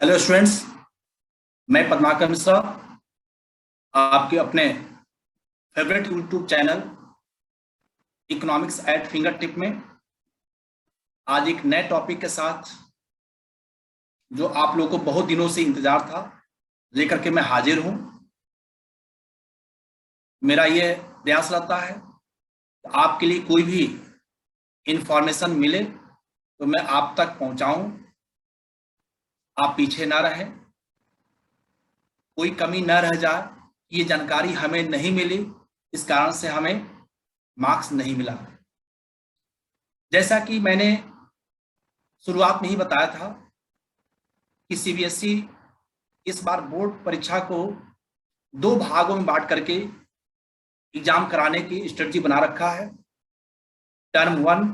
Hello students, मैं पद्माकर मिश्रा आपके अपने favourite YouTube channel economics eight finger tip में आज एक नए टॉपिक के साथ जो आप लोगों को बहुत दिनों से इंतजार था लेकर के मैं हाजिर हूं। मेरा ये प्रयास रहता है कि आपके लिए कोई भी इंफॉर्मेशन मिले तो मैं आप तक पहुंचाऊं, आप पीछे ना रहें, कोई कमी न रह जाए। ये जानकारी हमें नहीं मिली, इस कारण से हमें मार्क्स नहीं मिला। जैसा कि मैंने शुरुआत में ही बताया था कि सीबीएसई इस बार बोर्ड परीक्षा को दो भागों में बांट करके एग्जाम कराने की स्ट्रेटजी बना रखा है, टर्म 1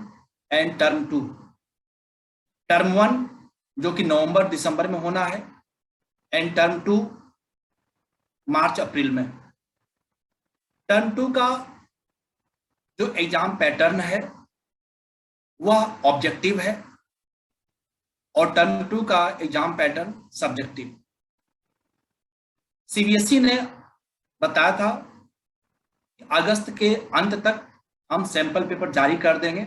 एंड टर्म 2। टर्म 1 जो कि नवंबर दिसंबर में होना है एंड टर्म 2 मार्च अप्रैल में। टर्म 2 का जो एग्जाम पैटर्न है वह ऑब्जेक्टिव है और टर्म 2 का एग्जाम पैटर्न सब्जेक्टिव। सीबीएसई ने बताया था कि अगस्त के अंत तक हम सैंपल पेपर जारी कर देंगे,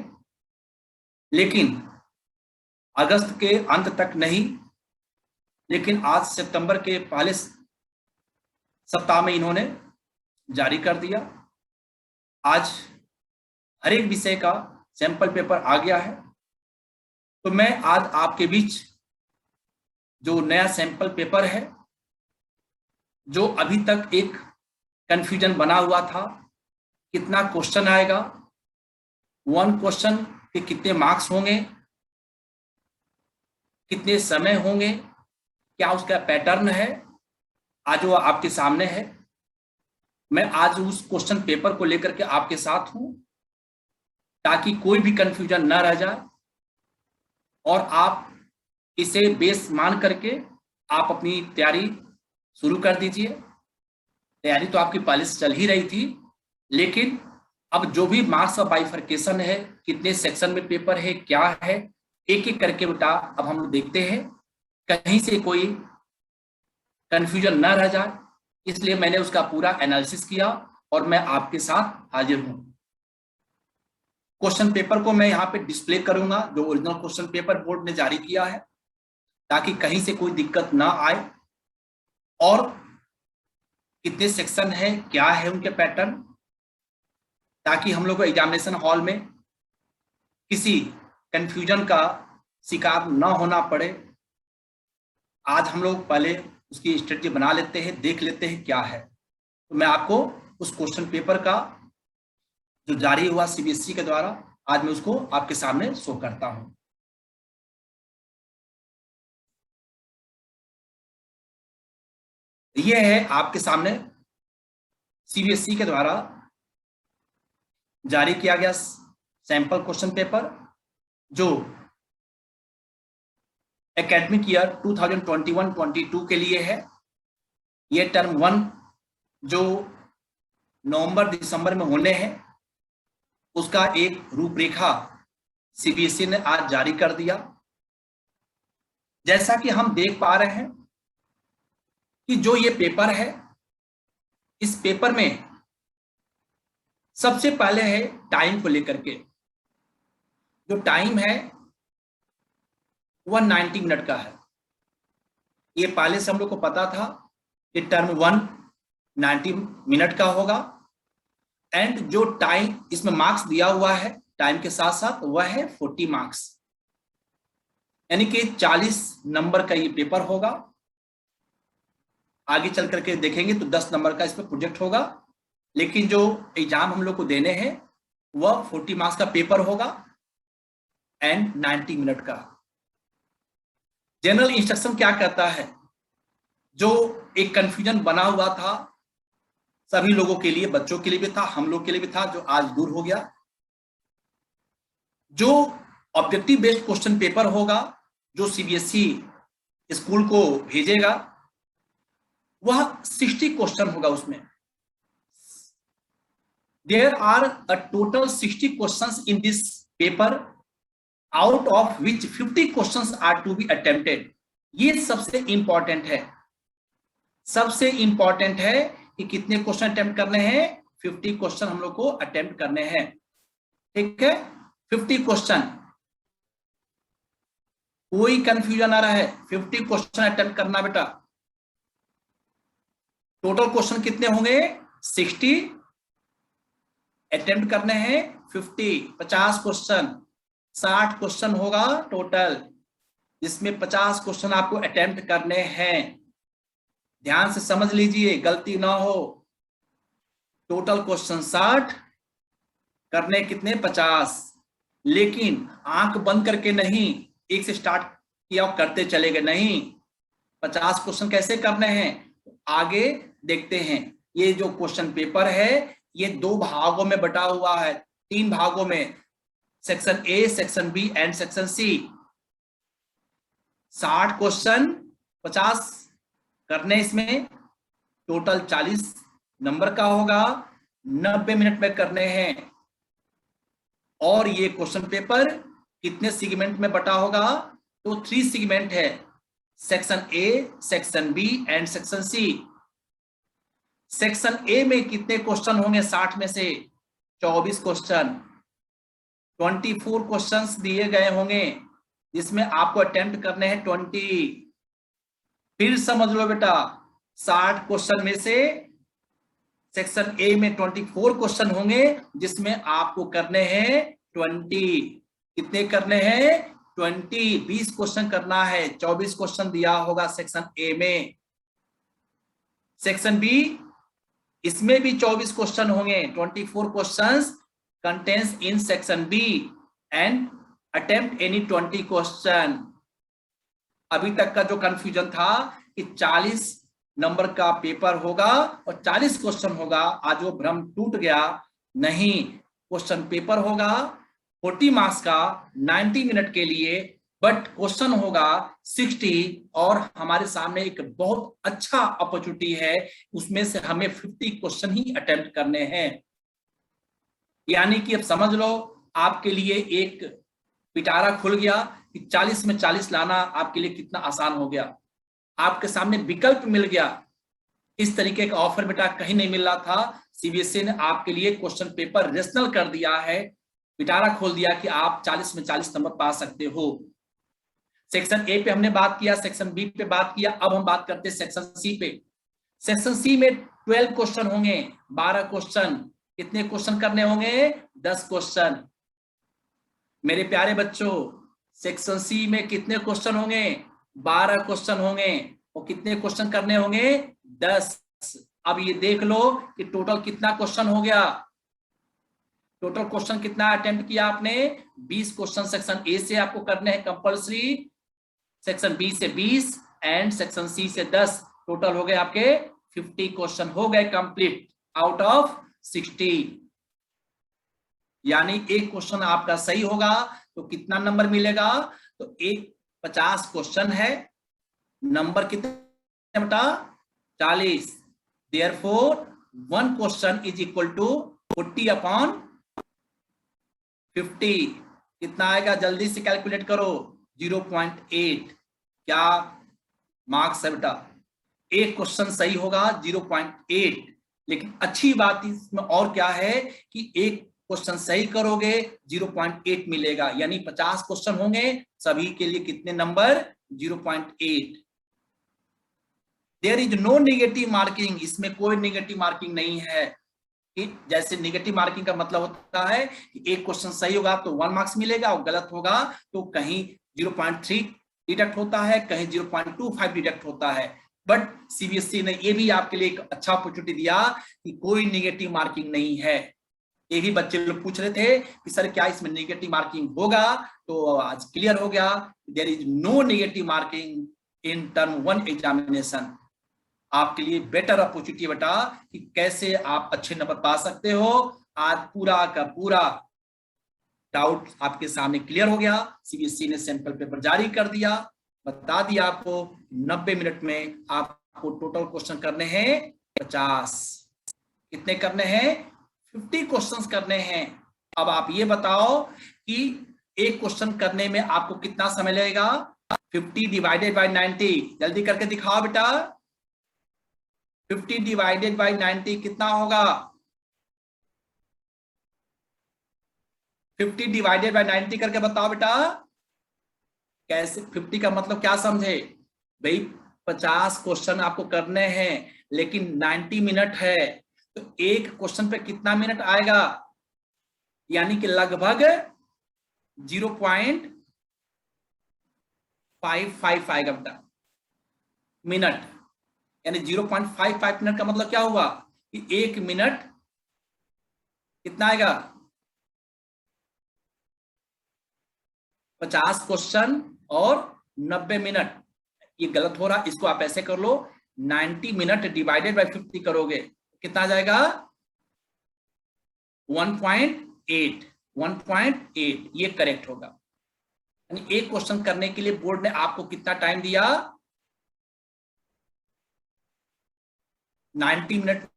लेकिन अगस्त के अंत तक नहीं, लेकिन आज सितंबर के पहले सप्ताह में इन्होंने जारी कर दिया। आज हर एक विषय का सैंपल पेपर आ गया है, तो मैं आज आपके बीच जो नया सैंपल पेपर है, जो अभी तक एक कंफ्यूजन बना हुआ था, कितना क्वेश्चन आएगा, वन क्वेश्चन के कितने मार्क्स होंगे, कितने समय होंगे, क्या उसका पैटर्न है, आज वो आपके सामने है। मैं आज उस क्वेश्चन पेपर को लेकर के आपके साथ हूं ताकि कोई भी कंफ्यूजन न रह जाए और आप इसे बेस मान करके आप अपनी तैयारी शुरू कर दीजिए। तैयारी तो आपकी पहले से चल ही रही थी, लेकिन अब जो भी मार्क्स ऑफ बाइफरकेशन है, कितने सेक्शन में पेपर है, क्या है, एक एक करके बेटा अब हम देखते हैं, कहीं से कोई कंफ्यूजन न रह जाए। इसलिए मैंने उसका पूरा एनालिसिस किया और मैं आपके साथ हाजिर हूं। क्वेश्चन पेपर को मैं यहाँ पे डिस्प्ले करूंगा जो ओरिजिनल क्वेश्चन पेपर बोर्ड ने जारी किया है, ताकि कहीं से कोई दिक्कत ना आए। और कितने सेक्शन है, क्या है उनके पैटर्न, ताकि हम लोग को एग्जामिनेशन हॉल में किसी कंफ्यूजन का शिकार ना होना पड़े। आज हम लोग पहले उसकी स्ट्रेटजी बना लेते हैं, देख लेते हैं क्या है। तो मैं आपको उस क्वेश्चन पेपर का जो जारी हुआ सीबीएसई के द्वारा, आज मैं उसको आपके सामने शो करता हूं। यह है आपके सामने सीबीएसई के द्वारा जारी किया गया सैंपल क्वेश्चन पेपर, जो एकेडमिक ईयर 2021-22 के लिए है। ये टर्म 1 जो नवंबर दिसंबर में होने हैं, उसका एक रूपरेखा सीबीएसई ने आज जारी कर दिया। जैसा कि हम देख पा रहे हैं कि जो ये पेपर है, इस पेपर में सबसे पहले है टाइम को लेकर के। जो टाइम है वह 90 मिनट का है। ये पहले से हम लोग को पता था कि टर्म 1 90 मिनट का होगा एंड जो टाइम इसमें मार्क्स दिया हुआ है टाइम के साथ साथ वह है 40 मार्क्स, यानी कि 40 नंबर का ये पेपर होगा। आगे चल करके देखेंगे तो 10 नंबर का इस पर प्रोजेक्ट होगा, लेकिन जो एग्जाम हम लोग को देने हैं वह 40 मार्क्स का पेपर होगा एंड 90 मिनट का। जनरल इंस्ट्रक्शन क्या कहता है, जो एक कंफ्यूजन बना हुआ था सभी लोगों के लिए, बच्चों के लिए भी था, हम लोग के लिए भी था, जो आज दूर हो गया। जो ऑब्जेक्टिव बेस्ड क्वेश्चन पेपर होगा जो सीबीएसई स्कूल को भेजेगा, वह 60 क्वेश्चन होगा। उसमें there are a total 60 questions in this paper, out of which 50 questions are to be attempted. ये सबसे इंपॉर्टेंट है, सबसे इंपॉर्टेंट है कि कितने क्वेश्चन अटेम्प्ट करने हैं। 50 क्वेश्चन हम लोग को अटेम्प्ट करने हैं, ठीक है। 50 क्वेश्चन, कोई कंफ्यूजन आ रहा है? 50 क्वेश्चन अटेम्प्ट करना बेटा। टोटल क्वेश्चन कितने होंगे? 60, अटेम्प्ट करने हैं 50 क्वेश्चन, 60 क्वेश्चन होगा टोटल, जिसमें 50 क्वेश्चन आपको अटेम्प्ट करने हैं। ध्यान से समझ लीजिए, गलती ना हो। टोटल क्वेश्चन 60, करने कितने? 50। लेकिन आंख बंद करके नहीं, एक से स्टार्ट किया और करते चले गए, नहीं। 50 क्वेश्चन कैसे करने हैं आगे देखते हैं। ये जो क्वेश्चन पेपर है ये 2 भागों में बटा हुआ है, 3 भागों में, section A, section B and section C. 60 question 50 करने, इसमें टोटल 40 नंबर का होगा, 90 मिनट में करने हैं। और ये क्वेश्चन पेपर कितने सेगमेंट में बटा होगा? तो 3 सेगमेंट है, section A, section B and section C. Section A में कितने क्वेश्चन होंगे? 60 में से 24 क्वेश्चन, 24 क्वेश्चंस दिए गए होंगे, जिसमें आपको अटेम्प्ट करने हैं 20। फिर समझ लो बेटा, 60 क्वेश्चन में से सेक्शन ए में 24 क्वेश्चन होंगे, जिसमें आपको करने हैं 20। कितने करने हैं? 20, 20 क्वेश्चन करना है। 24 क्वेश्चन दिया होगा सेक्शन ए में। सेक्शन बी, इसमें भी 24 क्वेश्चन होंगे, 24 questions contains in section B and attempt any 20 question. अभी तक का जो कंफ्यूजन था कि 40 नंबर का पेपर होगा और 40 क्वेश्चन होगा, आज वो भ्रम टूट गया। नहीं, क्वेश्चन पेपर होगा 40 मार्क्स का 90 मिनट के लिए, बट क्वेश्चन होगा 60। और हमारे सामने एक बहुत अच्छा अपॉर्चुनिटी है, उसमें से हमें 50 क्वेश्चन ही अटेम्प्ट करने हैं। यानी कि अब समझ लो, आपके लिए एक पिटारा खुल गया कि 40 में 40 लाना आपके लिए कितना आसान हो गया। आपके सामने विकल्प मिल गया। इस तरीके का ऑफर बेटा कहीं नहीं मिल रहा था। सीबीएसई ने आपके लिए क्वेश्चन पेपर रेशनल कर दिया है, पिटारा खोल दिया कि आप 40 में 40 नंबर पा सकते हो। सेक्शन ए पे हमने बात किया, सेक्शन बी पे बात किया, अब हम बात करते हैं सेक्शन सी पे। सेक्शन सी में 12 क्वेश्चन होंगे, 12 क्वेश्चन। कितने क्वेश्चन करने होंगे? 10 क्वेश्चन। मेरे प्यारे बच्चों, सेक्शन सी में कितने क्वेश्चन होंगे? 12 क्वेश्चन होंगे। और कितने क्वेश्चन करने होंगे? 10। अब ये देख लो कि टोटल कितना क्वेश्चन हो गया। टोटल क्वेश्चन कितना अटेम्प्ट किया आपने? 20 क्वेश्चन सेक्शन ए से आपको करने हैं कंपल्सरी, सेक्शन बी से 20 एंड सेक्शन सी से 10। टोटल हो गए आपके 50 क्वेश्चन हो गए कंप्लीट आउट ऑफ 60। यानी एक क्वेश्चन आपका सही होगा तो कितना नंबर मिलेगा? तो एक 50 क्वेश्चन है, नंबर कितने बेटा? 40। Therefore 1 question is equal to 40/50। कितना आएगा? जल्दी से कैलकुलेट करो। 0.8। क्या मार्क्स है बेटा? एक क्वेश्चन सही होगा 0.8। लेकिन अच्छी बात इसमें और क्या है कि एक क्वेश्चन सही करोगे 0.8 मिलेगा, यानी 50 क्वेश्चन होंगे, सभी के लिए कितने number? 0.8। There is no negative marking, इसमें कोई नेगेटिव मार्किंग नहीं है। कि जैसे नेगेटिव मार्किंग का मतलब होता है कि एक क्वेश्चन सही होगा तो 1 मार्क्स मिलेगा और गलत होगा तो कहीं 0.3 डिडक्ट होता है, कहीं 0.25 डिडक्ट होता है। बट सीबीएसई ने ये भी आपके लिए एक अच्छा अपॉर्चुनिटी दिया कि कोई नेगेटिव मार्किंग नहीं है। ये भी बच्चे लोग पूछ रहे थे कि सर क्या इसमें नेगेटिव मार्किंग होगा, तो आज क्लियर हो गया, there is no negative marking in term 1 examination. आपके लिए बेटर अपॉर्चुनिटी बेटा कि कैसे आप अच्छे नंबर पा सकते हो। आज पूरा का पूरा डाउट आपके सामने क्लियर हो गया। सीबीएसई ने सैंपल पेपर जारी कर दिया, बता दिया आपको 90 मिनट में आपको टोटल क्वेश्चन करने हैं 50। कितने करने हैं? 50 क्वेश्चंस करने हैं। अब आप ये बताओ कि एक क्वेश्चन करने में आपको कितना समय लगेगा? 50 डिवाइडेड बाय 90, जल्दी करके दिखाओ बेटा। 50 डिवाइडेड बाय 90 कितना होगा? 50 डिवाइडेड बाय 90 करके बताओ बेटा। कैसे 50 का मतलब क्या समझे भाई? 50 क्वेश्चन आपको करने हैं, लेकिन 90 मिनट है, तो एक क्वेश्चन पे कितना मिनट आएगा? यानी कि लगभग 0.55 आएगा बेटा मिनट। यानी 0.55 मिनट का मतलब क्या हुआ कि एक मिनट कितना आएगा? 50 क्वेश्चन और 90 मिनट। ये गलत हो रहा, इसको आप ऐसे कर लो, 90 मिनट डिवाइडेड बाय 50 करोगे कितना आ जाएगा? 1.8। 1.8 ये करेक्ट होगा। यानी एक क्वेश्चन करने के लिए बोर्ड ने आपको कितना टाइम दिया? 90 मिनट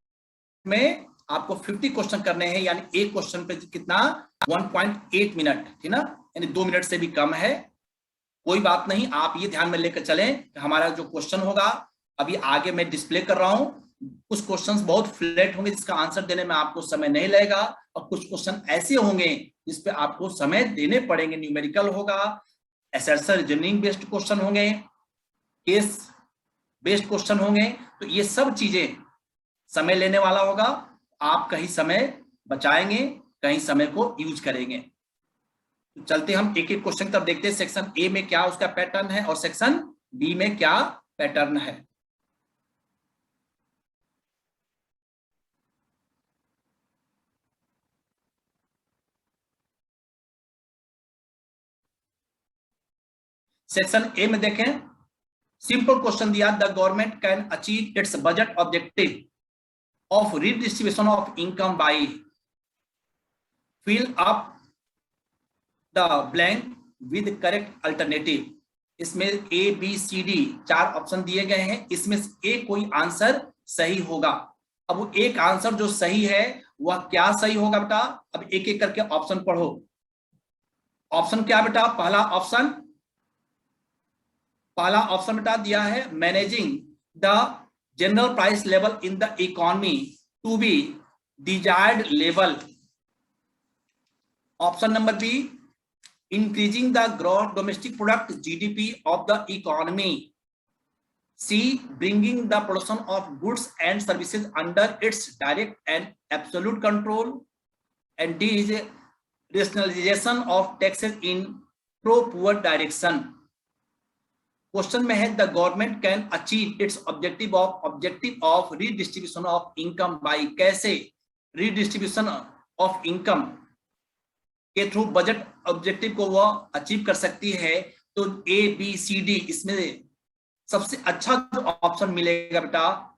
में आपको 50 क्वेश्चन करने हैं, यानी एक क्वेश्चन पे कितना? 1.8 मिनट, ठीक ना? यानी 2 मिनट से भी कम है। कोई बात नहीं, आप ये ध्यान में लेकर चलें कि हमारा जो क्वेश्चन होगा अभी आगे मैं डिस्प्ले कर रहा हूं, कुछ क्वेश्चंस बहुत फ्लैट होंगे जिसका आंसर देने में आपको समय नहीं लगेगा, और कुछ क्वेश्चन ऐसे होंगे जिस पे आपको समय देने पड़ेंगे। न्यूमेरिकल होगा, एसर्शन रीजनिंग बेस्ड क्वेश्चन होंगे, केस बेस्ड क्वेश्चन होंगे, तो ये सब चीजें समय लेने वाला होगा। आप कहीं समय बचाएंगे, कहीं समय को यूज करेंगे। तो चलते हम एक एक क्वेश्चन तब देखते हैं सेक्शन ए में क्या उसका पैटर्न है और सेक्शन बी में क्या पैटर्न है। सेक्शन ए में देखें, सिंपल क्वेश्चन दिया, the government can achieve its budget objective of redistribution of income by fill up the blank with correct alternative. इसमें A B C D 4 option दिए गए हैं, इसमें से एक कोई आंसर सही होगा। अब वो एक आंसर जो सही है वह क्या सही होगा बेटा? अब एक एक करके ऑप्शन पढ़ो। ऑप्शन क्या बेटा? पहला ऑप्शन बेटा दिया है, managing the general price level in the economy to be desired level. Option number B, increasing the gross domestic product GDP of the economy. C, bringing the production of goods and services under its direct and absolute control. And D is rationalization of taxes in pro-poor direction. Question में है, the government can achieve it's objective of redistribution of income bye. कैसे redistribution of income के through budget objective को वह achieve कर सकती है? तो ए बी सी डी इसमें सबसे अच्छा जो ऑप्शन मिलेगा बेटा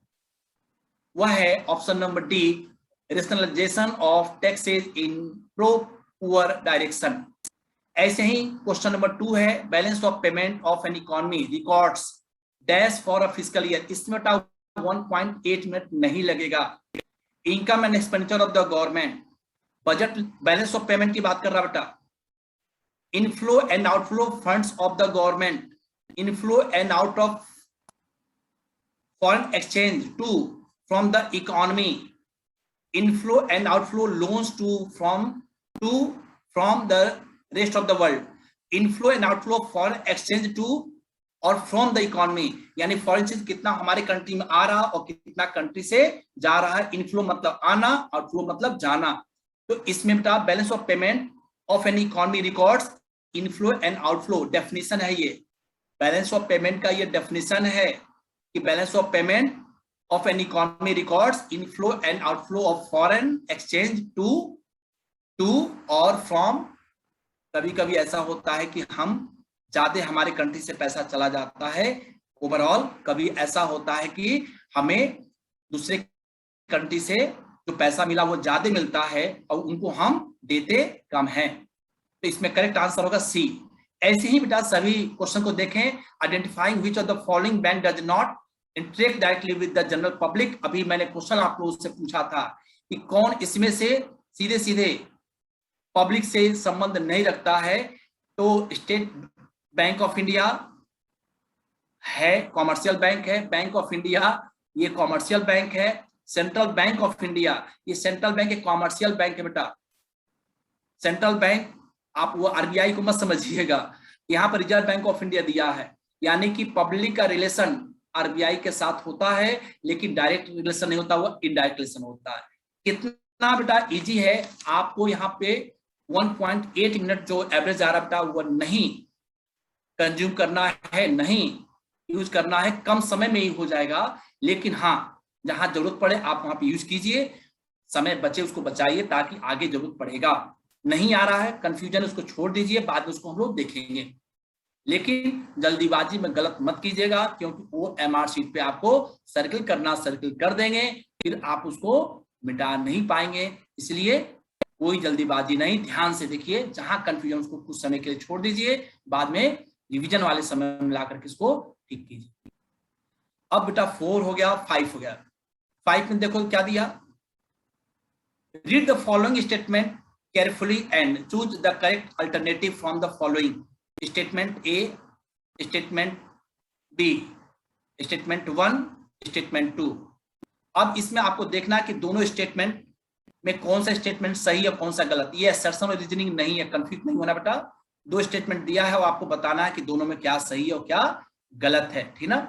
वह है option number D, rationalisation of taxes in pro poor direction. ऐसे ही क्वेश्चन नंबर 2 है, balance of payment of an economy records dash for a fiscal year. इसमें बेटा 1.8 मिनट नहीं लगेगा। Income and expenditure of the government, budget balance of payment की बात कर रहा बेटा। Inflow and outflow funds of the government, inflow and out of foreign exchange to from the economy, inflow and outflow loans to from the rest of the world, inflow and outflow foreign exchange to और from the economy, यानी foreign exchange कितना हमारे country में आ रहा और कितना country से जा रहा है। इनफ्लो मतलब आना, आउटफ्लो मतलब जाना। तो इसमें बेटा balance of payment of an economy records inflow and outflow definition है। ये बैलेंस ऑफ पेमेंट का ये डेफिनेशन है कि balance of payment of an economy records inflow and outflow of foreign exchange to और फ्रॉम। कभी कभी ऐसा होता है कि हम ज्यादा हमारे कंट्री से पैसा चला जाता है ओवरऑल, कभी ऐसा होता है कि हमें दूसरे कंट्री से जो पैसा मिला वो ज्यादा मिलता है और उनको हम देते कम हैं। तो इसमें करेक्ट आंसर होगा सी। ऐसे ही बेटा सभी क्वेश्चन को देखें, identifying which of the following bank does not interact directly with the general public. अभी मैंने क्वेश्चन आप लोगों से पूछा था कि कौन इसमें से सीधे सीधे पब्लिक से संबंध नहीं रखता है। तो स्टेट बैंक ऑफ इंडिया, है कॉमर्शियल बैंक है, बैंक ऑफ इंडिया ये कॉमर्शियल बैंक है, सेंट्रल बैंक ऑफ इंडिया ये सेंट्रल बैंक है, कॉमर्शियल बैंक है बेटा। सेंट्रल बैंक आप वो आरबीआई को मत समझिएगा, यहाँ पर रिजर्व बैंक ऑफ इंडिया दिया है, यानी कि पब्लिक का रिलेशन आरबीआई के साथ होता है, लेकिन डायरेक्ट रिलेशन नहीं होता, वो इनडायरेक्ट रिलेशन होता है। कितना बेटा इजी है, आपको यहाँ पे 1.8 मिनट जो एवरेज आ रहा बेटा वो नहीं कंज्यूम करना है, नहीं यूज करना है, कम समय में ही हो जाएगा। लेकिन हाँ जहां जरूरत पड़े आप वहां पे यूज कीजिए, समय बचे उसको बचाइए ताकि आगे जरूरत पड़ेगा। नहीं आ रहा है कंफ्यूजन उसको छोड़ दीजिए, बाद में उसको हम लोग देखेंगे, लेकिन जल्दीबाजी में गलत मत कीजिएगा, क्योंकि वो एमआर शीट पे आपको सर्किल करना सर्किल कर देंगे, फिर आप उसको मिटा नहीं पाएंगे। इसलिए कोई जल्दीबाजी नहीं, ध्यान से देखिए, जहां कंफ्यूजन उसको कुछ समय के लिए छोड़ दीजिए, बाद में रिवीजन वाले समय में मिलाकर के इसको ठीक कीजिए। अब बेटा 4 हो गया, 5 हो गया। 5 में देखो क्या दिया, read the following statement carefully and choose the correct alternative from the following. Statement A, statement B, statement 1, statement 2। अब इसमें आपको देखना है कि दोनों स्टेटमेंट में कौन सा स्टेटमेंट सही है कौन सा गलत। ये असर्शन और रीजनिंग नहीं है, कंफ्यूज नहीं होना बेटा। दो स्टेटमेंट दिया है, वो आपको बताना है कि दोनों में क्या सही है और क्या गलत है, ठीक ना।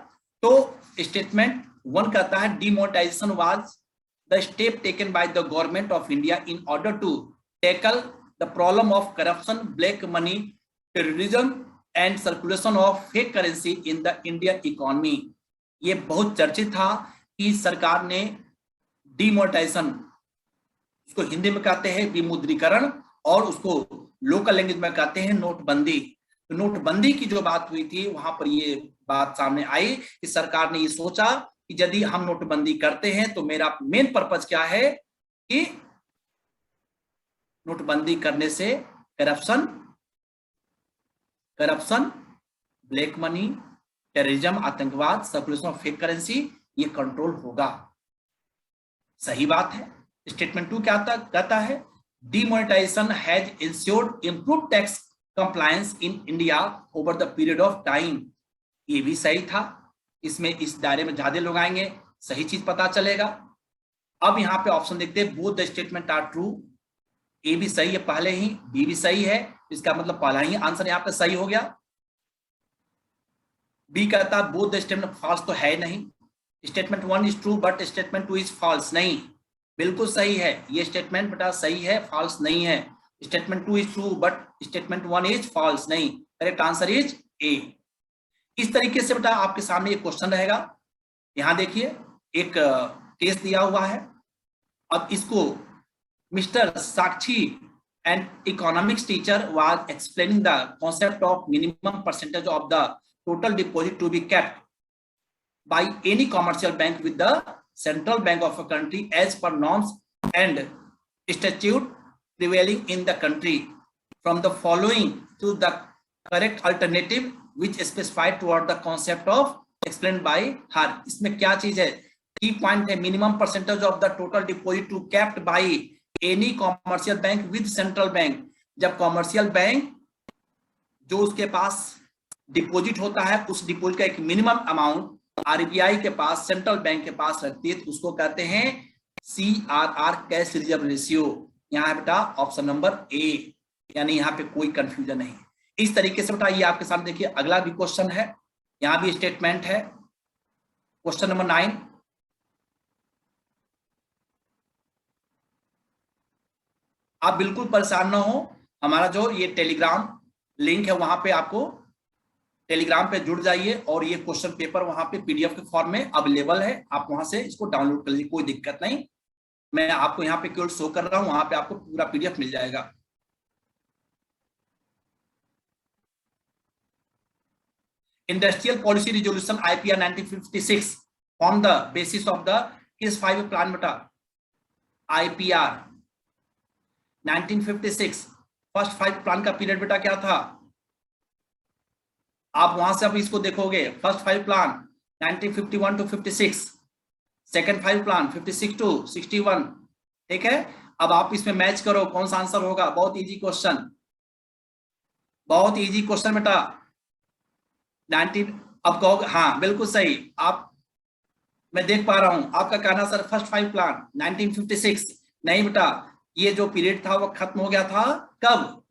तो स्टेटमेंट 1 कहता है demonetisation was the step taken by the government of India in order to tackle the problem of corruption, black money, terrorism and circulation of fake currency in the Indian economy. ये बहुत चर्चित था कि सरकार ने demonetisation, उसको हिंदी में कहते हैं विमुद्रीकरण, और उसको लोकल लैंग्वेज में कहते हैं नोटबंदी। तो नोटबंदी की जो बात हुई थी वहां पर ये बात सामने आई कि सरकार ने ये सोचा कि यदि हम नोटबंदी करते हैं तो मेरा मेन पर्पज क्या है कि नोटबंदी करने से करप्शन, ब्लैक मनी, टेररिज्म, आतंकवाद, सर्कुलेशन ऑफ फेक करेंसी, ये कंट्रोल होगा। सही बात है। स्टेटमेंट 2 क्या कहता है, demonetisation has insured improved tax compliance in India over the period of time. ये भी सही था, इसमें इस दायरे में ज्यादा लोग आएंगे, सही चीज पता चलेगा। अब यहाँ पे ऑप्शन देखते हैं, both the statement are true. A भी सही है पहले ही, बी भी सही है, इसका मतलब पहला ही आंसर यहाँ पे सही हो गया। बी कहता है बोथ द स्टेटमेंट, फॉल्स तो है नहीं। Statement 1 is true but statement 2 is false, नहीं, बिल्कुल सही है, ये स्टेटमेंट बेटा सही है, फॉल्स नहीं है। Statement 2 is true but statement 1 is false, नहीं, करेक्ट आंसर इज ए। इस तरीके से बेटा आपके सामने एक क्वेश्चन रहेगा। यहां देखिए एक केस दिया हुआ है। अब इसको mister Sakshi and economics teacher was explaining the concept of minimum percentage of the total deposit to be kept by any commercial bank with the central bank of a country as per norms and statute prevailing in the country. From the following to the correct alternative which specified toward the concept of explained by her. इसमें क्या चीज है, की point है, minimum percentage of the total deposit to kept by any commercial bank with central bank. जब commercial bank जो उसके पास deposit होता है, उस डिपॉजिट का एक मिनिमम अमाउंट आरबीआई के पास, सेंट्रल बैंक के पास रखती है, तो उसको कहते हैं CRR, कैश रिजर्व रेशियो। यहाँ बेटा ऑप्शन नंबर ए, यानी यहाँ पे कोई कंफ्यूजन नहीं। इस तरीके से बेटा ये आपके सामने देखिए अगला भी क्वेश्चन है, यहाँ भी स्टेटमेंट है, क्वेश्चन नंबर 9। आप बिल्कुल परेशान ना हो, हमारा जो ये टेलीग्राम लिंक है वहां पे आपको टेलीग्राम पे जुड़ जाइए, और ये क्वेश्चन पेपर वहां पे पीडीएफ के फॉर्म में अवेलेबल है, आप वहां से इसको डाउनलोड कर लीजिए, कोई दिक्कत नहीं। मैं आपको यहाँ पे केवल शो कर रहा हूं, वहां पे आपको पूरा पीडीएफ मिल जाएगा। Industrial policy resolution IPR 1956 form the basis of the किस 5 प्लान बेटा, IPR 1956 फर्स्ट 5 प्लान का पीरियड बेटा क्या था, आप वहां से अब इसको देखोगे, first 5 plan 1951 to 56, second 5 plan 56 to 61, ठीक है। अब आप इसमें मैच करो कौन सा आंसर होगा, बहुत इजी क्वेश्चन, बहुत इजी क्वेश्चन बेटा। 19 अब कहोगे हाँ बिल्कुल सही आप, मैं देख पा रहा हूं आपका कहना सर फर्स्ट 5 प्लान 1956। नहीं बेटा, ये जो पीरियड था वो खत्म हो गया था कब?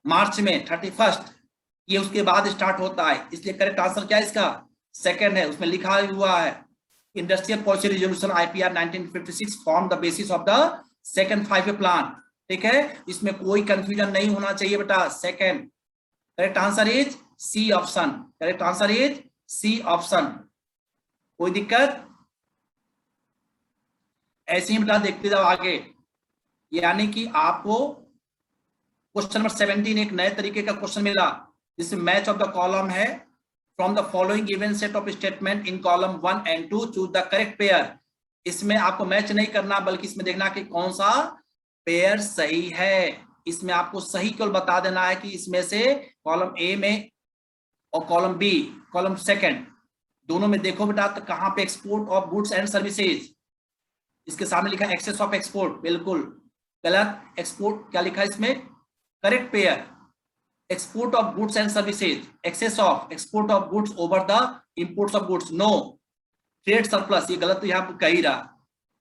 मार्च में 31st। ये उसके बाद स्टार्ट होता है, इसलिए करेक्ट आंसर क्या है इसका? सेकंड है, उसमें लिखा हुआ है industrial policy resolution IPR 1956 form the basis of the second 5 plan. ठीक है, इसमें कोई कंफ्यूजन नहीं होना चाहिए बेटा। Second correct answer is C option, correct answer is C option. कोई दिक्कत? ऐसे ही बेटा देखते जाओ आगे, यानी कि आपको क्वेश्चन नंबर 17 एक नए तरीके का क्वेश्चन मिला जिसमें मैच ऑफ द कॉलम है from the following given set of statement in column 1 and 2 choose the correct pair. इसमें आपको मैच नहीं करना बल्कि इसमें देखना कि कौन सा पेयर सही है। इसमें आपको सही केवल बता देना है कि इसमें से कॉलम ए में और कॉलम बी, कॉलम सेकंड दोनों में देखो बेटा तो कहां पे export of goods and services, इसके सामने लिखा है एक्सेस ऑफ एक्सपोर्ट, बिल्कुल गलत। एक्सपोर्ट क्या लिखा है इसमें? Correct pair export of goods and services, excess of export of goods over the imports of goods, no. Trade surplus ये गलत तो यहाँ पर कह ही रहा।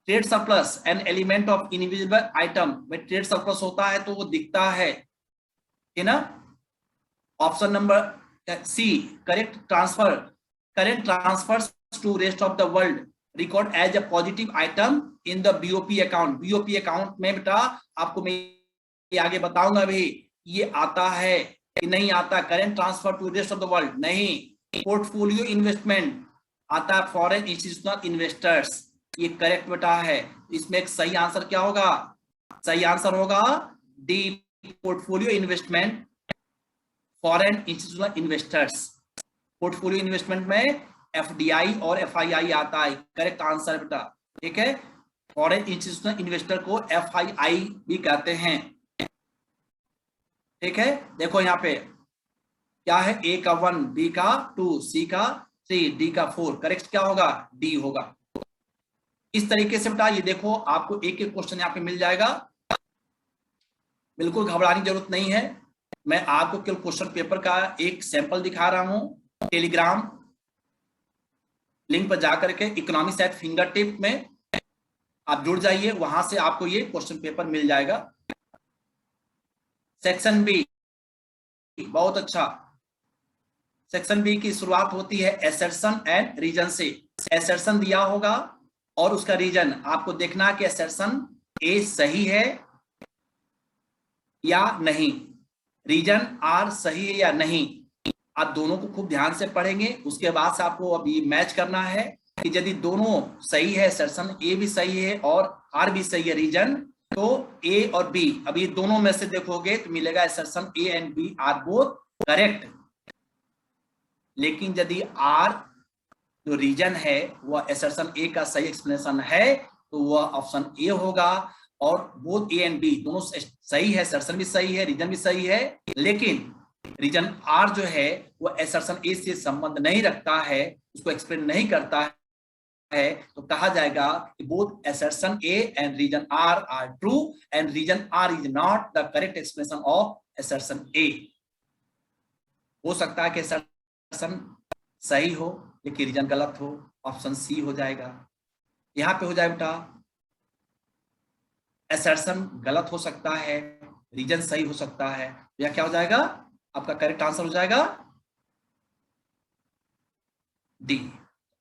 Trade surplus an element of invisible item, में ट्रेड सरप्लस होता है तो वो दिखता है ना। Option number C correct transfer, current transfers to rest of the world record as a positive item in the BOP account. BOP account में बेटा आपको मैं आगे बताऊंगा भी ये आता है कि नहीं आता। Current transfer to rest of the world नहीं। पोर्टफोलियो इन्वेस्टमेंट आता है फॉरेन इंस्टीट्यूशनल इन्वेस्टर्स, ये करेक्ट बेटा है। इसमें एक सही आंसर क्या होगा? सही आंसर होगा D, portfolio investment foreign institutional investors. Portfolio investment में एफडीआई और एफआईआई आता है, करेक्ट आंसर बेटा। ठीक है, फॉरेन इंस्टीट्यूशनल इन्वेस्टर को एफआईआई भी कहते हैं। ठीक है, देखो यहाँ पे क्या है, ए का 1, बी का 2, सी का 3, डी का 4, करेक्ट क्या होगा? डी होगा। इस तरीके से बेटा ये देखो आपको एक एक क्वेश्चन यहाँ पे मिल जाएगा, बिल्कुल घबराने की जरूरत नहीं है। मैं आपको केवल क्वेश्चन पेपर का एक सैंपल दिखा रहा हूं। टेलीग्राम लिंक पर जाकर के इकोनॉमिक्स एट फिंगर टिप में आप जुड़ जाइए, वहां से आपको ये क्वेश्चन पेपर मिल जाएगा। सेक्शन बी बहुत अच्छा। सेक्शन बी की शुरुआत होती है एसर्शन एंड रीजन से। एसर्शन दिया होगा और उसका रीजन आपको देखना कि एसर्शन ए सही है या नहीं, रीजन आर सही है या नहीं। आप दोनों को खूब ध्यान से पढ़ेंगे, उसके बाद से आपको अभी मैच करना है कि यदि दोनों सही है, एसर्शन ए भी सही है और आर भी सही है रीजन, तो ए और बी, अब ये दोनों में से देखोगे तो मिलेगा assertion A and B are both correct. लेकिन यदि आर जो रीजन है वह एसर्शन ए का सही एक्सप्लेनेशन है तो वह ऑप्शन ए होगा। और बोथ ए एंड बी दोनों सही है, एसर्शन भी सही है, रीजन भी सही है, लेकिन रीजन आर जो है वो एसर्शन ए से संबंध नहीं रखता है, उसको एक्सप्लेन नहीं करता है, तो कहा जाएगा कि both assertion A and reason are true and reason R is not the correct explanation of assertion A. हो सकता है कि एसर्शन सही हो लेकिन रीजन गलत हो, ऑप्शन सी हो जाएगा। यहां पे हो जाए बेटा एसर्शन गलत हो सकता है, रीजन सही हो सकता है, तो यह क्या हो जाएगा? आपका करेक्ट आंसर हो जाएगा डी।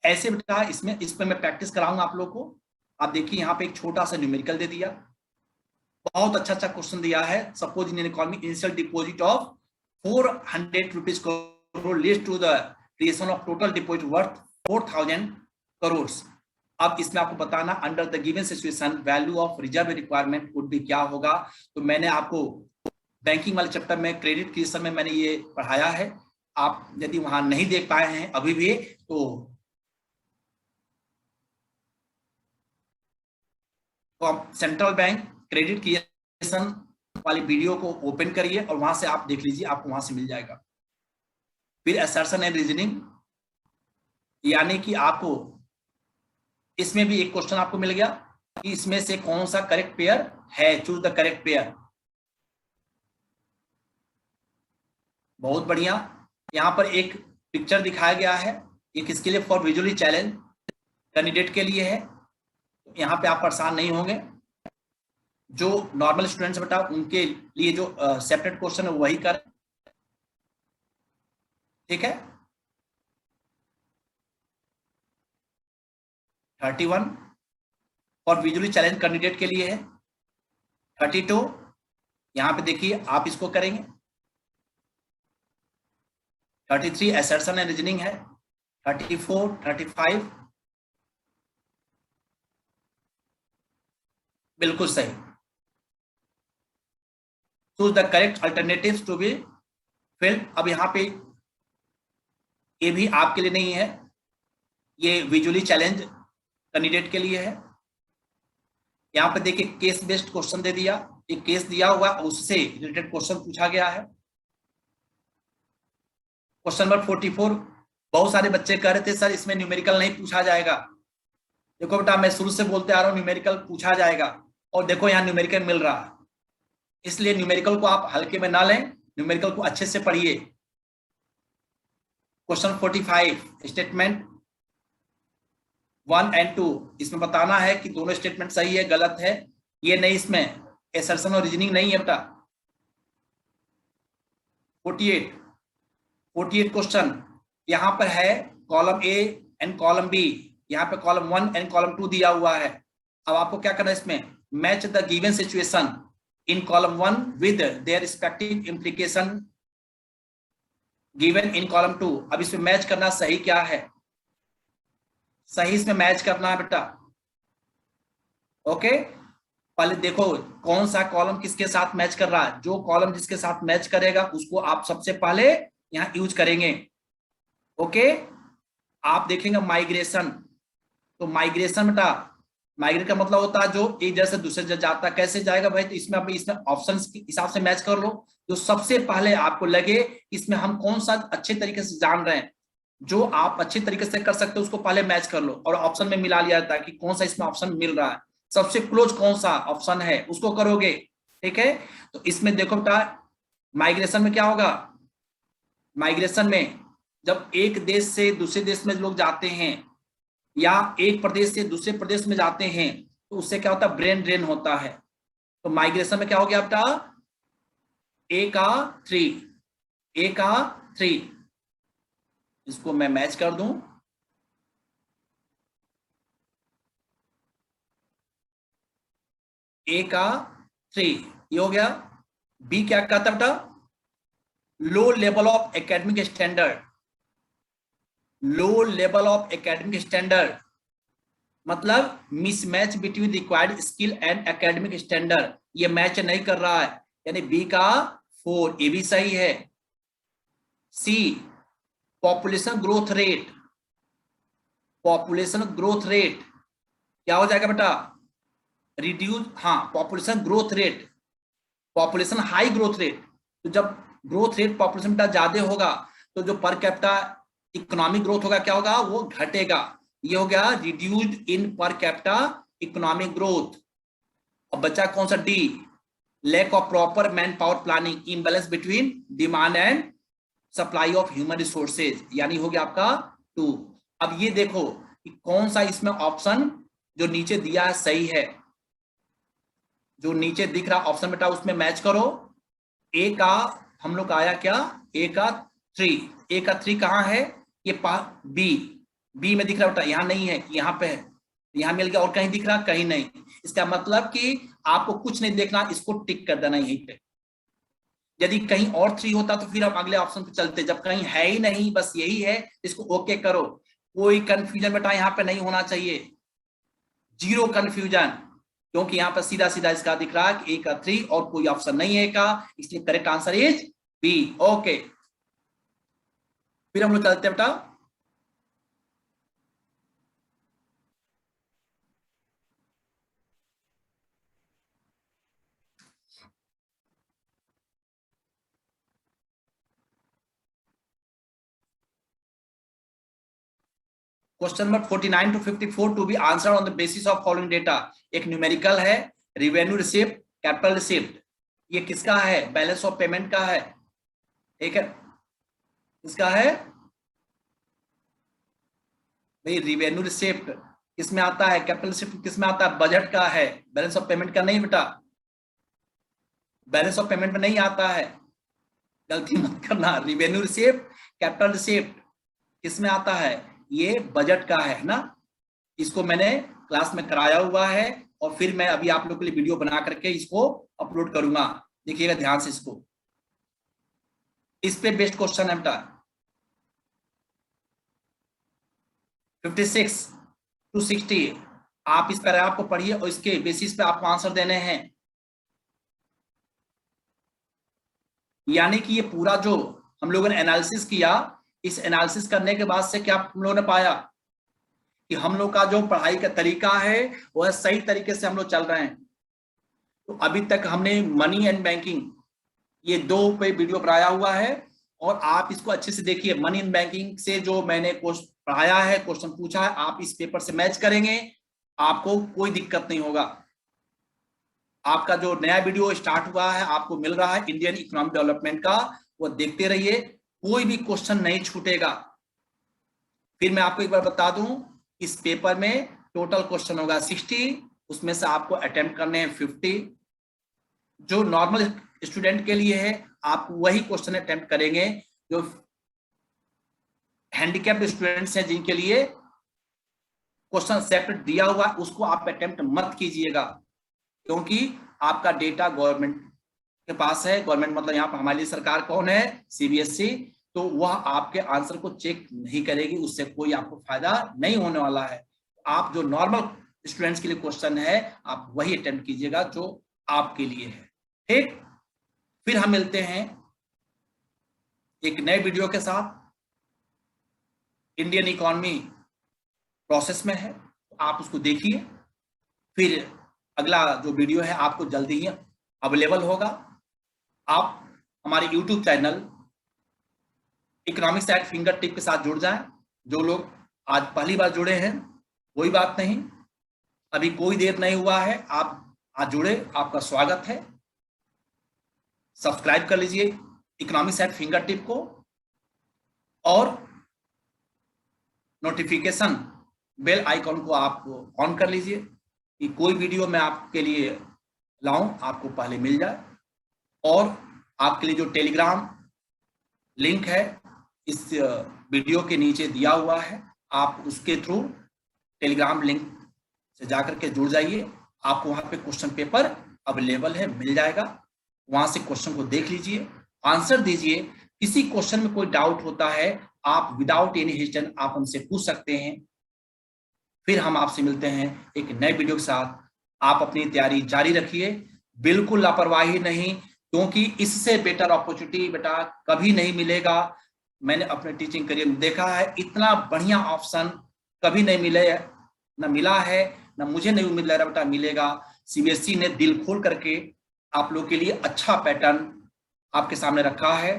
ऐसे बेटा इसमें इस पर मैं प्रैक्टिस कराऊंगा आप लोग को। आप देखिए यहाँ पे एक छोटा सा न्यूमेरिकल दे दिया, बहुत अच्छा अच्छा क्वेश्चन दिया है। Suppose in economy initial deposit of 400 rupees crore leads to the creation of total deposit worth 4000 crore. अब इसमें आपको बताना under the given situation value of reserve requirement would be क्या होगा। तो मैंने आपको बैंकिंग वाले चैप्टर में क्रेडिट क्रिएशन में मैंने ये पढ़ाया है, आप यदि वहां नहीं देख पाए हैं अभी भी तो आप सेंट्रल बैंक क्रेडिट क्रिएशन वाली वीडियो को ओपन करिए और वहां से आप देख लीजिए, आपको वहां से मिल जाएगा। फिर असर्शन एंड रीजनिंग, यानी कि आपको इसमें भी एक क्वेश्चन आपको मिल गया कि इसमें से कौन सा करेक्ट पेयर है, चूज द करेक्ट पेयर। बहुत बढ़िया। यहां पर एक पिक्चर दिखाया गया है, ये किसके लिए, फॉर विजुअली चैलेंज कैंडिडेट के लिए है। यहाँ पे आप परेशान नहीं होंगे, जो नॉर्मल स्टूडेंट्स बेटा उनके लिए जो सेपरेट क्वेश्चन है वही करें, ठीक है। 31 फॉर विजुअली चैलेंज कैंडिडेट के लिए है। 32 यहाँ पे देखिए आप इसको करेंगे। 33 असर्शन एंड रीजनिंग है। 34, 35 बिल्कुल सही। Choose the correct alternatives to be filled. अब यहाँ पे ये भी आपके लिए नहीं है, ये विजुअली चैलेंज कैंडिडेट के लिए है। यहाँ पे देखिए केस बेस्ड क्वेश्चन दे दिया, एक केस दिया हुआ उससे रिलेटेड क्वेश्चन पूछा गया है। क्वेश्चन नंबर 44, बहुत सारे बच्चे कह रहे थे सर इसमें न्यूमेरिकल नहीं पूछा जाएगा। देखो बेटा मैं शुरू से बोलते आ रहा हूँ न्यूमेरिकल पूछा जाएगा, और देखो यहाँ न्यूमेरिकल मिल रहा है, इसलिए न्यूमेरिकल को आप हल्के में ना लें, न्यूमेरिकल को अच्छे से पढ़िए। क्वेश्चन 45 स्टेटमेंट 1 and 2, इसमें बताना है कि दोनों स्टेटमेंट सही है गलत है, ये नहीं, इसमें असर्शन और रीजनिंग नहीं है बेटा। 48 क्वेश्चन यहाँ पर है column A and column B, यहाँ पे कॉलम 1 एंड कॉलम 2 दिया हुआ है। अब आपको क्या करना है, इसमें match the given situation in column 1 with their respective implication given in column 2। अब इसमें मैच करना सही क्या है, सही इसमें मैच करना है बेटा। ओके, पहले देखो कौन सा कॉलम किसके साथ मैच कर रहा है, जो कॉलम जिसके साथ मैच करेगा उसको आप सबसे पहले यहां यूज करेंगे। ओके, आप देखेंगे माइग्रेशन, तो माइग्रेशन बेटा, माइग्रेट का मतलब होता है जो एक जगह से दूसरे जगह जाता है, कैसे जाएगा भाई, तो इसमें आप इसमें ऑप्शन के हिसाब से मैच कर लो, जो सबसे पहले आपको लगे इसमें हम कौन सा अच्छे तरीके से जान रहे हैं, जो आप अच्छे तरीके से कर सकते हो उसको पहले मैच कर लो, और ऑप्शन में मिला लिया जाता है कि कौन सा इसमें ऑप्शन मिल रहा है, सबसे क्लोज कौन सा ऑप्शन है उसको करोगे, ठीक है। तो इसमें देखो बेटा माइग्रेशन में क्या होगा, माइग्रेशन में जब एक देश से दूसरे देश में लोग जाते हैं या एक प्रदेश से दूसरे प्रदेश में जाते हैं तो उससे क्या होता है, ब्रेन ड्रेन होता है। तो माइग्रेशन में क्या हो गया बेटा, ए का 3, इसको मैं मैच कर दूं, ए का 3 ये हो गया। बी क्या कहता बेटा, low level of academic standard, low level of academic standard मतलब mismatch between required skill and academic standard, ये मैच नहीं कर रहा है, यानी बी का 4, ये भी सही है। C population growth rate, population growth rate क्या हो जाएगा बेटा, रिड्यूस, हाँ population growth rate, population high growth rate, तो जब ग्रोथ रेट पॉपुलेशन बेटा ज्यादा होगा तो जो पर कैपिटा इकोनॉमिक ग्रोथ होगा क्या होगा, वो घटेगा, ये हो गया reduced in per capita economic growth. और बचा कौन सा, D lack of proper man power planning, imbalance between demand and supply of human resources, यानी हो गया आपका 2। अब ये देखो कि कौन सा इसमें ऑप्शन जो नीचे दिया है सही है, जो नीचे दिख रहा ऑप्शन बेटा उसमें मैच करो। ए का हम लोग आया क्या, ए का 3, ए का 3 कहाँ है, ये बी में दिख रहा बेटा, यहाँ नहीं है, यहाँ पे है, यहाँ मिल गया, और कहीं दिख रहा कहीं नहीं, इसका मतलब कि आपको कुछ नहीं देखना, इसको टिक कर देना यहीं पे। यदि कहीं और 3 होता तो फिर आप अगले ऑप्शन पे चलते, जब कहीं है ही नहीं बस यही है, इसको ओके करो, कोई कंफ्यूजन बेटा यहाँ पे नहीं होना चाहिए, 0 कंफ्यूजन, क्योंकि यहाँ पर सीधा सीधा इसका दिख रहा है कि ए का 3 और कोई ऑप्शन नहीं है का, इसलिए correct answer is B. Okay, फिर हम लोग चलते हैं बेटा question number 49 to 54 to be answer on the basis of following data. एक न्यूमेरिकल है, रिवेन्यू रिसिप्ट, कैपिटल रिसिप्ट, ये किसका है, बैलेंस ऑफ पेमेंट का है, ठीक है, इसका है भाई रिवेन्यू रिसिप्ट किसमें आता है, कैपिटल रिसिप्ट किसमें आता है, बजट का है, बैलेंस ऑफ पेमेंट का नहीं बेटा, बैलेंस ऑफ पेमेंट में नहीं आता है, गलती मत करना। रिवेन्यू रिसिप्ट, कैपिटल रिसिप्ट किसमें आता है, ये बजट का है ना। इसको मैंने क्लास में कराया हुआ है और फिर मैं अभी आप लोग के लिए वीडियो बना करके इसको अपलोड करूंगा, देखिएगा ध्यान से इसको। इस पे बेस्ट क्वेश्चन है बेटा 56 to 60। आप इस पैराग्राफ को पढ़िए और इसके बेसिस पे आपको आंसर देने हैं। यानी कि ये पूरा जो हम लोगों ने एनालिसिस किया, इस एनालिसिस करने के बाद से क्या हम लोगों ने पाया कि हम लोग का जो पढ़ाई का तरीका है वह सही तरीके से हम लोग चल रहे हैं। तो अभी तक हमने मनी एंड बैंकिंग ये 2 पे वीडियो बनाया हुआ है और आप इसको अच्छे से देखिए। मनी एंड बैंकिंग से जो मैंने पढ़ाया है, क्वेश्चन पूछा है, आप इस पेपर से मैच करेंगे, आपको कोई दिक्कत नहीं होगा। आपका जो नया वीडियो स्टार्ट हुआ है, आपको मिल रहा है इंडियन इकोनॉमिक डेवलपमेंट का, वो देखते रहिए, कोई भी क्वेश्चन नहीं छूटेगा। फिर मैं आपको एक बार बता दूं, इस पेपर में टोटल क्वेश्चन होगा 60, उसमें से आपको अटेम्प्ट करने हैं 50। जो नॉर्मल स्टूडेंट के लिए है आप वही क्वेश्चन अटेम्प्ट करेंगे। जो हैंडीकैप्ड स्टूडेंट्स हैं जिनके लिए क्वेश्चन सेपरेट दिया हुआ है, उसको आप अटेम्प्ट मत कीजिएगा, क्योंकि आपका डेटा गवर्नमेंट के पास है। गवर्नमेंट मतलब यहाँ पर हमारे लिए सरकार कौन है, सीबीएसई। तो वह आपके आंसर को चेक नहीं करेगी, उससे कोई आपको फायदा नहीं होने वाला है। आप जो नॉर्मल स्टूडेंट्स के लिए क्वेश्चन है आप वही अटेम्प्ट कीजिएगा जो आपके लिए है, ठीक। फिर हम मिलते हैं एक नए वीडियो के साथ। इंडियन इकोनॉमी प्रोसेस में है, आप उसको देखिए। फिर अगला जो वीडियो है आपको जल्दी ही अवेलेबल होगा। आप हमारे YouTube channel economics eight finger tip के साथ जुड़ जाएं। जो लोग आज पहली बार जुड़े हैं कोई बात नहीं, अभी कोई देर नहीं हुआ है, आप आज जुड़े, आपका स्वागत है। सब्सक्राइब कर लीजिए इकोनॉमिक्स एट फिंगर टिप को और नोटिफिकेशन बेल आइकॉन को आप ऑन कर लीजिए कि कोई वीडियो मैं आपके लिए लाऊं आपको पहले मिल जाए। और आपके लिए जो टेलीग्राम लिंक है इस वीडियो के नीचे दिया हुआ है, आप उसके थ्रू टेलीग्राम लिंक से जाकर के जुड़ जाइए। आपको वहां पे क्वेश्चन पेपर अवेलेबल है, मिल जाएगा। वहां से क्वेश्चन को देख लीजिए, आंसर दीजिए। किसी क्वेश्चन में कोई डाउट होता है आप विदाउट एनी हेजिटेशन आप हमसे पूछ सकते हैं। फिर हम आपसे मिलते हैं एक नए वीडियो के साथ। आप अपनी तैयारी जारी रखिए, बिल्कुल लापरवाही नहीं, क्योंकि इससे बेटर अपॉर्चुनिटी बेटा कभी नहीं मिलेगा। मैंने अपने टीचिंग करियर में देखा है, इतना बढ़िया ऑप्शन कभी नहीं मिले, ना मिला है, ना मुझे नहीं उम्मीद लग रहा बेटा मिलेगा। सीबीएसई ने दिल खोल करके आप लोग के लिए अच्छा पैटर्न आपके सामने रखा है,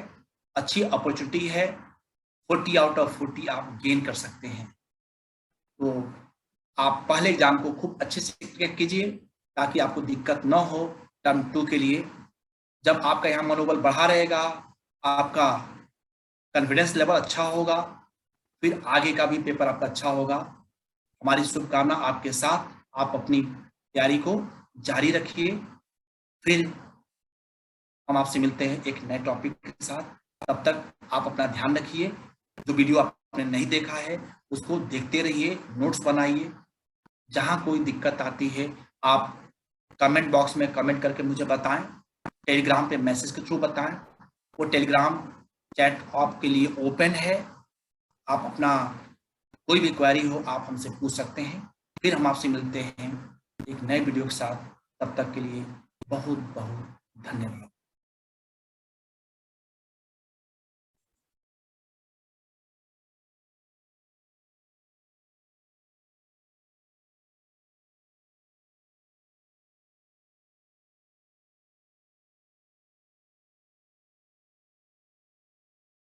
अच्छी अपॉर्चुनिटी है। 40 आउट ऑफ 40 आप गेन कर सकते हैं। तो आप पहले एग्जाम को खूब अच्छे से क्रैक कीजिए ताकि आपको दिक्कत ना हो टर्म 2 के लिए। जब आपका यहाँ मनोबल बढ़ा रहेगा, आपका कॉन्फिडेंस लेवल अच्छा होगा, फिर आगे का भी पेपर आपका अच्छा होगा। हमारी शुभकामना आपके साथ। आप अपनी तैयारी को जारी रखिए। फिर हम आपसे मिलते हैं एक नए टॉपिक के साथ। तब तक आप अपना ध्यान रखिए। जो वीडियो आपने नहीं देखा है उसको देखते रहिए, नोट्स बनाइए। जहां कोई दिक्कत आती है आप कमेंट बॉक्स में कमेंट करके मुझे बताएं, टेलीग्राम पे मैसेज के थ्रू बताएं। वो टेलीग्राम चैट आपके लिए ओपन है, आप अपना कोई भी क्वेरी हो आप हमसे पूछ सकते हैं। फिर हम आपसे मिलते हैं एक नए वीडियो के साथ। तब तक के लिए बहुत बहुत धन्यवाद।